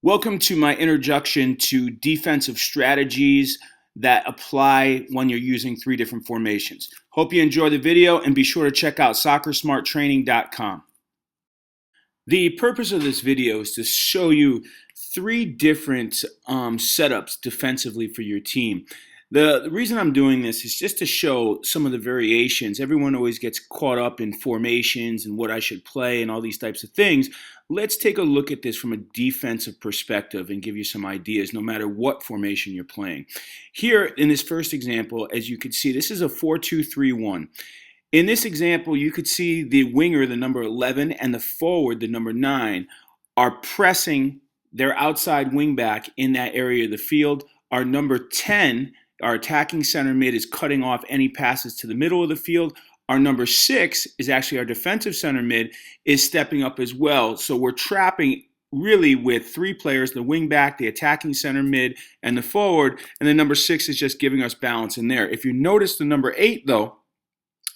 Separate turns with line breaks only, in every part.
Welcome to my introduction to defensive strategies that apply when you're using three different formations. Hope you enjoy the video and be sure to check out soccersmarttraining.com. The purpose of this video is to show you three different setups defensively for your team. The reason I'm doing this is just to show some of the variations. Everyone always gets caught up in formations and what I should play and all these types of things. Let's take a look at this from a defensive perspective and give you some ideas no matter what formation you're playing. Here in this first example, as you can see, this is a 4-2-3-1. In this example, you could see the winger, the number 11, and the forward, the number 9, are pressing their outside wing back in that area of the field. Our number 10, our attacking center mid, is cutting off any passes to the middle of the field. Our number 6 is actually our defensive center mid, is stepping up as well. So we're trapping really with three players, the wing back, the attacking center mid, and the forward. And the number 6 is just giving us balance in there. If you notice the number 8, though,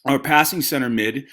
our passing center mid,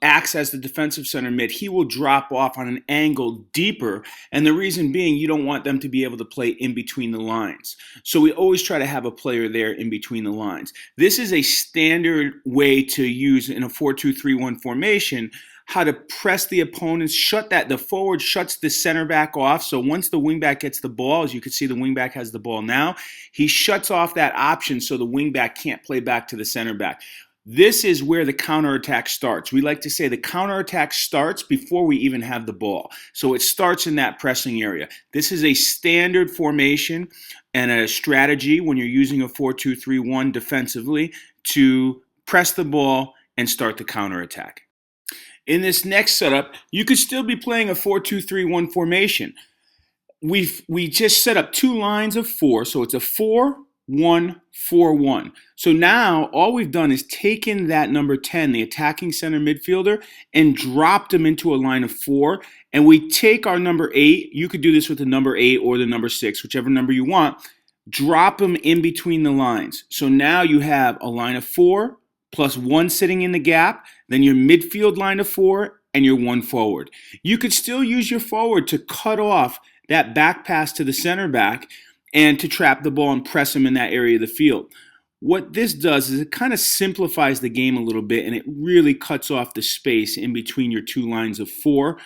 acts as the defensive center mid. He will drop off on an angle deeper, and the reason being you don't want them to be able to play in between the lines. So we always try to have a player there in between the lines. This is a standard way to use in a 4-2-3-1 formation, how to press the opponents, the forward shuts the center back off. So once the wing back gets the ball, as you can see, the wing back has the ball now, he shuts off that option so the wing back can't play back to the center back. This is where the counterattack starts. We like to say the counterattack starts before we even have the ball. So it starts in that pressing area. This is a standard formation and a strategy when you're using a 4-2-3-1 defensively to press the ball and start the counterattack. In this next setup, you could still be playing a 4-2-3-1 formation. We just set up two lines of 4, so it's a 4-1-4-1. So now all we've done is taken that number 10, the attacking center midfielder, and dropped him into a line of 4. And we take our number 8. You could do this with the number 8 or the number 6, whichever number you want. Drop him in between the lines. So now you have a line of 4 plus 1 sitting in the gap, then your midfield line of 4, and your 1 forward. You could still use your forward to cut off that back pass to the center back and to trap the ball and press him in that area of the field. What this does is it kind of simplifies the game a little bit, and it really cuts off the space in between your two lines of 4.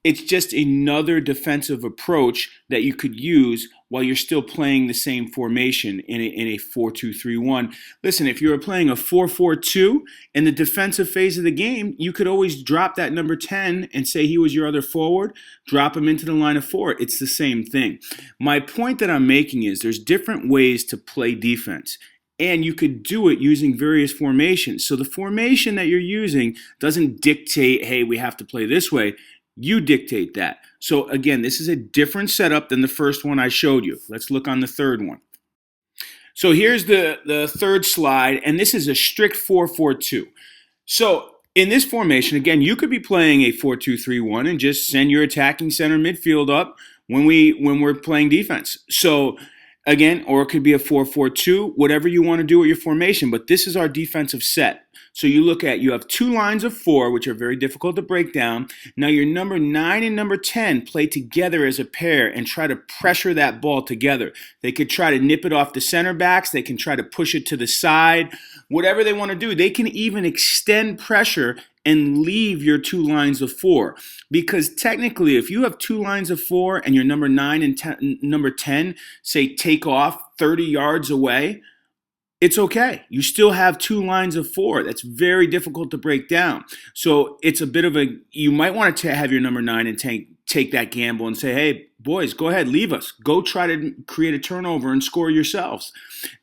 It's just another defensive approach that you could use while you're still playing the same formation in a 4-2-3-1. Listen, if you were playing a 4-4-2 in the defensive phase of the game, you could always drop that number 10 and say he was your other forward, drop him into the line of 4. It's the same thing. My point that I'm making is there's different ways to play defense. And you could do it using various formations. So the formation that you're using doesn't dictate, hey, we have to play this way. You dictate that. So again, this is a different setup than the first one I showed you. Let's look on the third one. So here's the third slide, and this is a strict 4-4-2. So in this formation, again, you could be playing a 4-2-3-1 and just send your attacking center midfield up when we're playing defense. So again, or it could be a 4-4-2, whatever you want to do with your formation, but this is our defensive set. So you have two lines of 4, which are very difficult to break down. Now your number 9 and number 10 play together as a pair and try to pressure that ball together. They could try to nip it off the center backs. They can try to push it to the side. Whatever they want to do. They can even extend pressure and leave your two lines of 4. Because technically, if you have two lines of 4 and your number 9 and number 10, say, take off 30 yards away, it's okay. You still have two lines of 4. That's very difficult to break down. So it's a bit of you might want to have your number 9 and take that gamble and say, hey, boys, go ahead, leave us. Go try to create a turnover and score yourselves.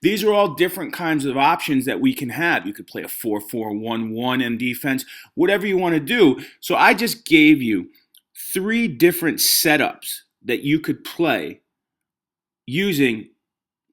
These are all different kinds of options that we can have. You could play a 4-4-1-1 in defense, whatever you want to do. So I just gave you 3 different setups that you could play using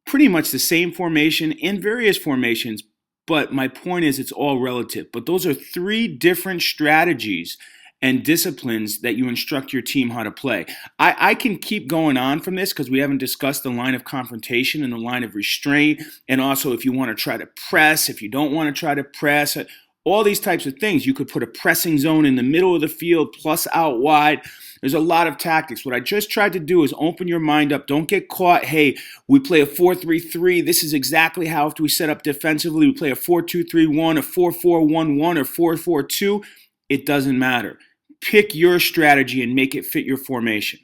pretty much the same formation in various formations, but my point is it's all relative. But those are 3 different strategies and disciplines that you instruct your team how to play. I can keep going on from this because we haven't discussed the line of confrontation and the line of restraint, and also if you want to try to press, if you don't want to try to press. all these types of things. You could put a pressing zone in the middle of the field plus out wide. There's a lot of tactics. What I just tried to do is open your mind up. Don't get caught, hey, we play a 4-3-3. This is exactly how we set up defensively. We play a 4-2-3-1, a 4-4-1-1, or 4-4-2. It doesn't matter. Pick your strategy and make it fit your formation.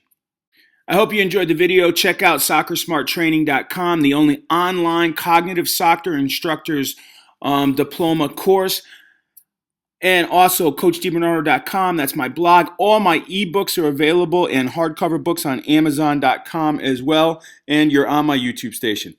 I hope you enjoyed the video. Check out soccersmarttraining.com, the only online cognitive soccer instructors diploma course. And also CoachDiBernardo.com. That's my blog. All my ebooks are available and hardcover books on Amazon.com as well. And you're on my YouTube station.